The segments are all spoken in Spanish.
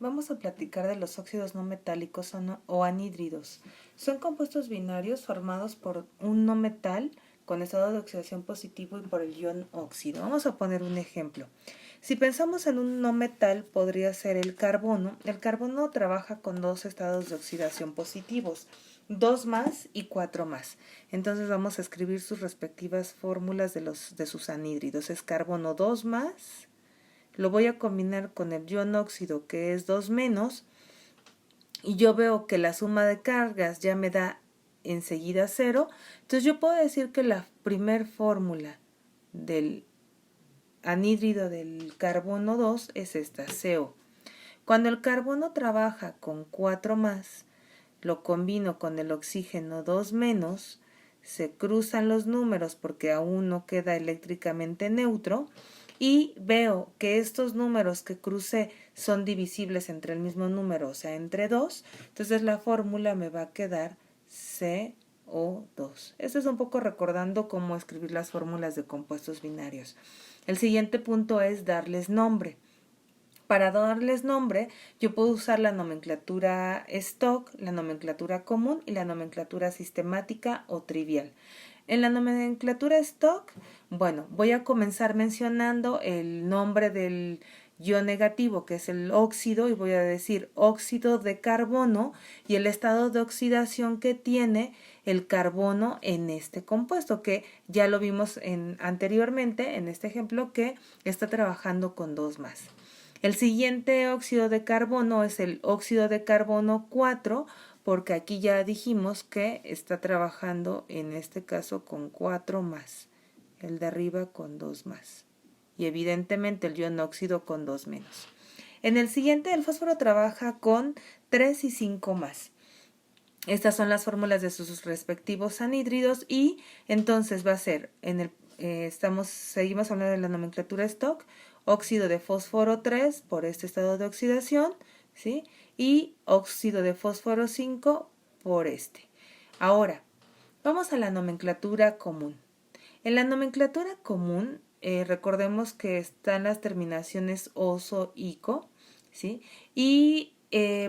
vamos a platicar de los óxidos no metálicos o anhídridos. Son compuestos binarios formados por un no metal con estado de oxidación positivo y por el ion óxido. Vamos a poner un ejemplo. Si pensamos en un no metal, podría ser el carbono. El carbono trabaja con dos estados de oxidación positivos, 2 más y 4 más. Entonces vamos a escribir sus respectivas fórmulas de sus anhídridos. Es carbono 2 más. Lo voy a combinar con el ion óxido, que es 2 menos, y yo veo que la suma de cargas ya me da enseguida 0. Entonces yo puedo decir que la primer fórmula del anhídrido del carbono 2 es esta, CO. Cuando el carbono trabaja con 4 más, lo combino con el oxígeno 2 menos, se cruzan los números porque aún no queda eléctricamente neutro, y veo que estos números que crucé son divisibles entre el mismo número, o sea, entre 2, entonces la fórmula me va a quedar CO2. Esto es un poco recordando cómo escribir las fórmulas de compuestos binarios. El siguiente punto es darles nombre. Para darles nombre, yo puedo usar la nomenclatura stock, la nomenclatura común y la nomenclatura sistemática o trivial. En la nomenclatura stock, bueno, voy a comenzar mencionando el nombre del ion negativo, que es el óxido, y voy a decir óxido de carbono y el estado de oxidación que tiene el carbono en este compuesto, que ya lo vimos anteriormente en este ejemplo, que está trabajando con 2 más. El siguiente óxido de carbono es el óxido de carbono 4, porque aquí ya dijimos que está trabajando en este caso con 4 más, el de arriba con 2 más, y evidentemente el ion óxido con 2 menos. En el siguiente, el fósforo trabaja con 3 y 5 más. Estas son las fórmulas de sus respectivos anhídridos, y entonces va a ser, seguimos hablando de la nomenclatura stock, óxido de fósforo 3 por este estado de oxidación, ¿sí? Y óxido de fósforo 5 por este. Ahora, vamos a la nomenclatura común. En la nomenclatura común, recordemos que están las terminaciones oso, ico, ¿sí? Y,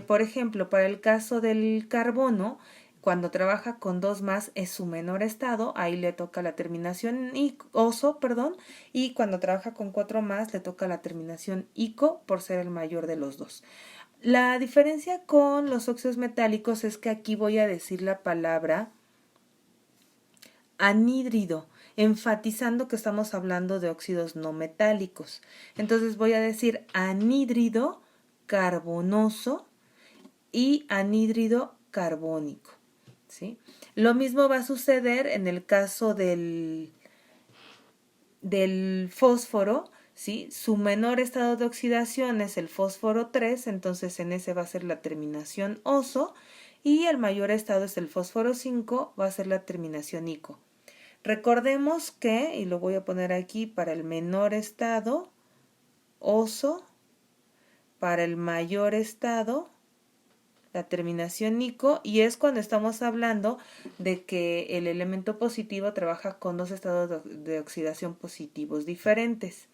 por ejemplo, para el caso del carbono, cuando trabaja con 2 más es su menor estado, ahí le toca la terminación oso, y cuando trabaja con 4 más le toca la terminación ico por ser el mayor de los dos. La diferencia con los óxidos metálicos es que aquí voy a decir la palabra anhídrido, enfatizando que estamos hablando de óxidos no metálicos. Entonces voy a decir anhídrido carbonoso y anhídrido carbónico, ¿sí? Lo mismo va a suceder en el caso del fósforo, ¿sí? Su menor estado de oxidación es el fósforo 3, entonces en ese va a ser la terminación oso, y el mayor estado es el fósforo 5, va a ser la terminación ico. Recordemos que, y lo voy a poner aquí, para el menor estado, oso, para el mayor estado, la terminación ico, y es cuando estamos hablando de que el elemento positivo trabaja con dos estados de oxidación positivos diferentes.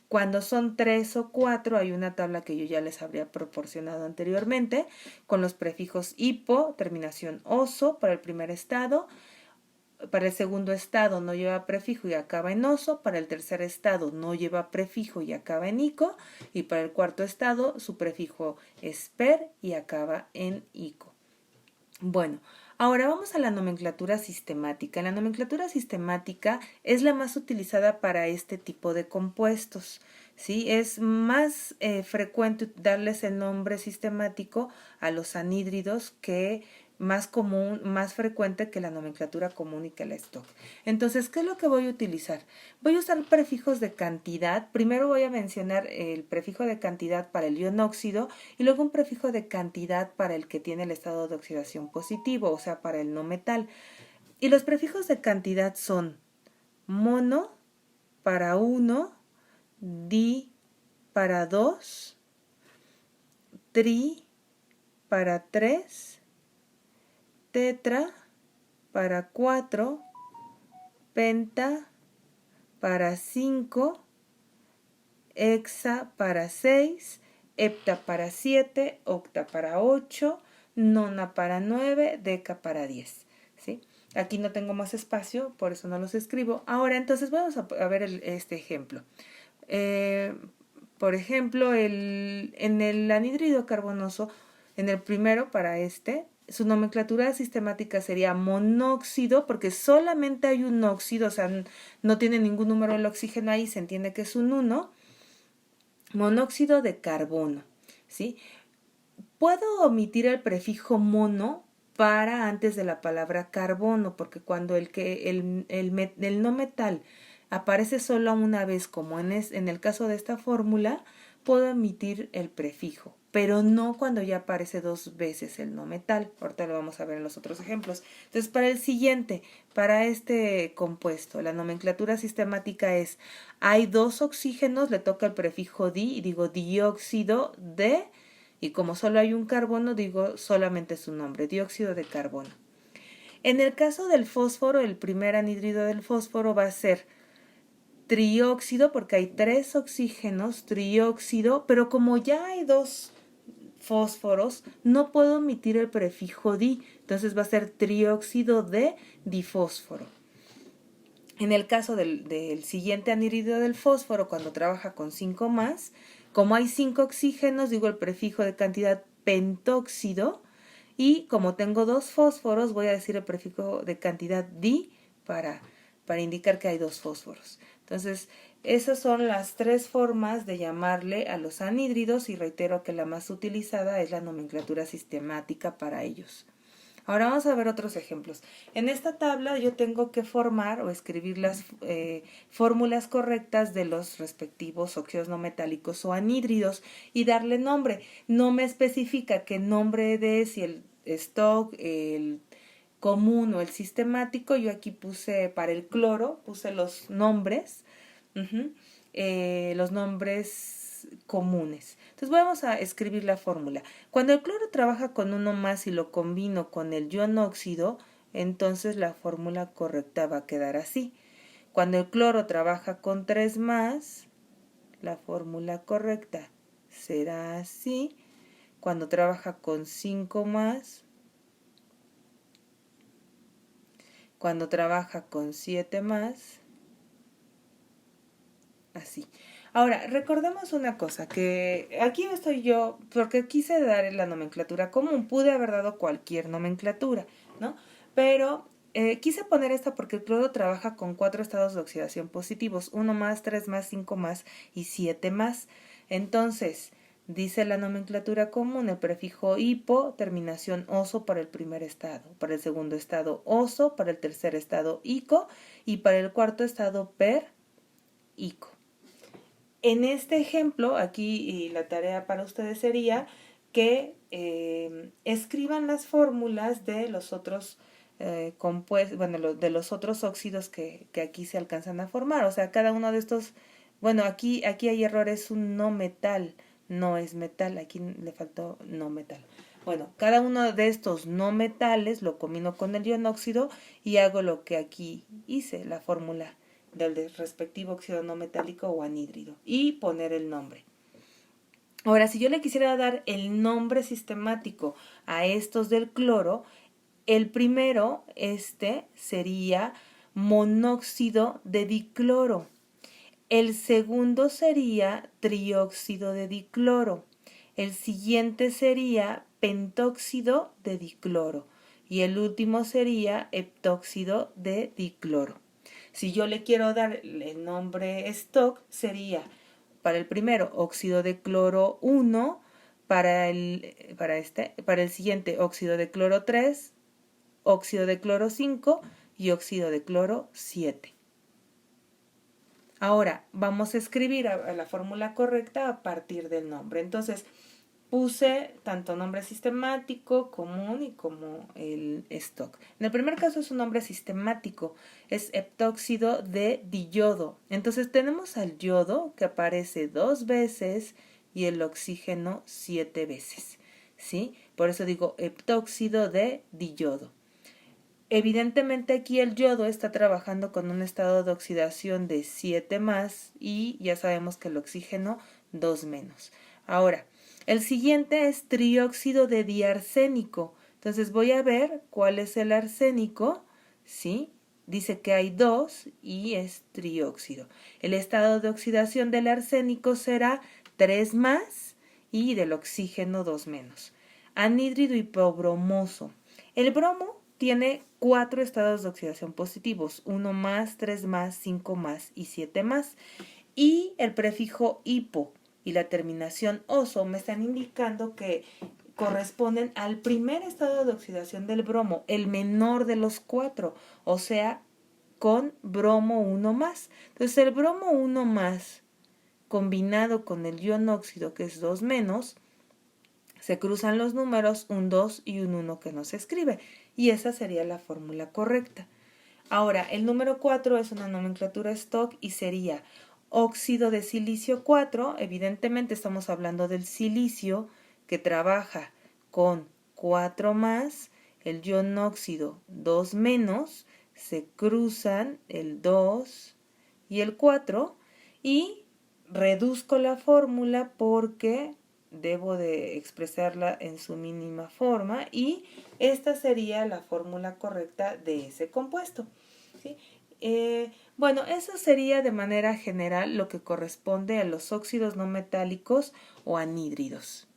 Cuando son 3 o 4, hay una tabla que yo ya les habría proporcionado anteriormente, con los prefijos hipo, terminación oso para el primer estado. Para el segundo estado no lleva prefijo y acaba en oso. Para el tercer estado no lleva prefijo y acaba en ico. Y para el cuarto estado su prefijo es per y acaba en ico. Bueno, ahora vamos a la nomenclatura sistemática. La nomenclatura sistemática es la más utilizada para este tipo de compuestos, ¿sí? Es más frecuente darles el nombre sistemático a los anhídridos, que más común, más frecuente que la nomenclatura común y que la stock. Entonces, ¿qué es lo que voy a utilizar? Voy a usar prefijos de cantidad. Primero voy a mencionar el prefijo de cantidad para el ion óxido y luego un prefijo de cantidad para el que tiene el estado de oxidación positivo, o sea, para el no metal. Y los prefijos de cantidad son mono para 1, di para 2, tri para 3, tetra para 4, penta para 5, hexa para 6 hepta para 7, octa para 8, nona para 9, deca para 10, ¿sí? Aquí no tengo más espacio, por eso no los escribo. Ahora, entonces, vamos a ver este ejemplo. Por ejemplo, en el anhídrido carbonoso, en el primero, para su nomenclatura sistemática sería monóxido, porque solamente hay un óxido, o sea, no tiene ningún número el oxígeno ahí, se entiende que es un 1. Monóxido de carbono, ¿sí? Puedo omitir el prefijo mono para antes de la palabra carbono, porque cuando el no metal aparece solo una vez, como en el caso de esta fórmula, puedo omitir el prefijo, pero no cuando ya aparece 2 veces el no metal. Ahorita lo vamos a ver en los otros ejemplos. Entonces, para el siguiente, para este compuesto, la nomenclatura sistemática es: hay 2 oxígenos, le toca el prefijo di y digo dióxido de, y como solo hay un carbono, digo solamente su nombre, dióxido de carbono. En el caso del fósforo, el primer anhídrido del fósforo va a ser trióxido, porque hay 3 oxígenos, trióxido, pero como ya hay 2 fósforos, no puedo omitir el prefijo di, entonces va a ser trióxido de difósforo. En el caso del siguiente anhídrido del fósforo, cuando trabaja con 5 más, como hay 5 oxígenos, digo el prefijo de cantidad pentóxido, y como tengo 2 fósforos, voy a decir el prefijo de cantidad di para indicar que hay 2 fósforos. Entonces, esas son las 3 formas de llamarle a los anhídridos, y reitero que la más utilizada es la nomenclatura sistemática para ellos. Ahora vamos a ver otros ejemplos. En esta tabla yo tengo que formar o escribir las fórmulas correctas de los respectivos óxidos no metálicos o anhídridos y darle nombre. No me especifica qué nombre de, si el stock, el común o el sistemático. Yo aquí puse para el cloro, puse los nombres, los nombres comunes. Entonces vamos a escribir la fórmula. Cuando el cloro trabaja con 1 más y lo combino con el ion óxido, entonces la fórmula correcta va a quedar así. Cuando el cloro trabaja con 3 más, la fórmula correcta será así. Cuando trabaja con 5 más, cuando trabaja con 7 más, así. Ahora, recordemos una cosa, que aquí estoy yo, porque quise dar la nomenclatura común, pude haber dado cualquier nomenclatura, ¿no? Pero quise poner esta porque el cloro trabaja con 4 estados de oxidación positivos, 1 más, 3 más, 5 más y 7 más. Entonces, dice la nomenclatura común, el prefijo hipo, terminación oso para el primer estado, para el segundo estado oso, para el tercer estado ico y para el cuarto estado per ico. En este ejemplo, aquí y la tarea para ustedes sería que escriban las fórmulas de los otros compuestos, bueno, de los otros óxidos que aquí se alcanzan a formar. O sea, cada uno de estos, bueno, aquí hay errores, un no metal, no es metal, aquí le faltó no metal. Bueno, cada uno de estos no metales lo combino con el ionóxido y hago lo que aquí hice, la fórmula del respectivo óxido no metálico o anhídrido, y poner el nombre. Ahora, si yo le quisiera dar el nombre sistemático a estos del cloro, el primero, sería monóxido de dicloro. El segundo sería trióxido de dicloro. El siguiente sería pentóxido de dicloro. Y el último sería heptóxido de dicloro. Si yo le quiero dar el nombre stock, sería para el primero óxido de cloro 1, para el siguiente óxido de cloro 3, óxido de cloro 5 y óxido de cloro 7. Ahora vamos a escribir a la fórmula correcta a partir del nombre. Entonces puse tanto nombre sistemático, común y como el stock. En el primer caso es un nombre sistemático, es heptóxido de diyodo. Entonces tenemos al yodo que aparece 2 veces y el oxígeno 7 veces, ¿sí? Por eso digo heptóxido de diyodo. Evidentemente aquí el yodo está trabajando con un estado de oxidación de 7 más y ya sabemos que el oxígeno 2 menos. Ahora, El siguiente es trióxido de diarsénico. Entonces voy a ver cuál es el arsénico, ¿sí? Dice que hay 2 y es trióxido. El estado de oxidación del arsénico será 3 más y del oxígeno 2 menos. Anhídrido hipobromoso. El bromo tiene 4 estados de oxidación positivos, 1 más, 3 más, 5 más y 7 más. Y el prefijo hipo y la terminación oso me están indicando que corresponden al primer estado de oxidación del bromo, el menor de los 4, o sea, con bromo 1 más. Entonces el bromo 1 más combinado con el ion óxido, que es 2 menos, se cruzan los números, un 2 y un 1 que no se escribe, y esa sería la fórmula correcta. Ahora, el número 4 es una nomenclatura stock y sería óxido de silicio 4, evidentemente estamos hablando del silicio que trabaja con 4 más, el ion óxido 2 menos, se cruzan el 2 y el 4 y reduzco la fórmula porque debo de expresarla en su mínima forma y esta sería la fórmula correcta de ese compuesto. ¿Sí? Bueno, eso sería de manera general lo que corresponde a los óxidos no metálicos o anhídridos.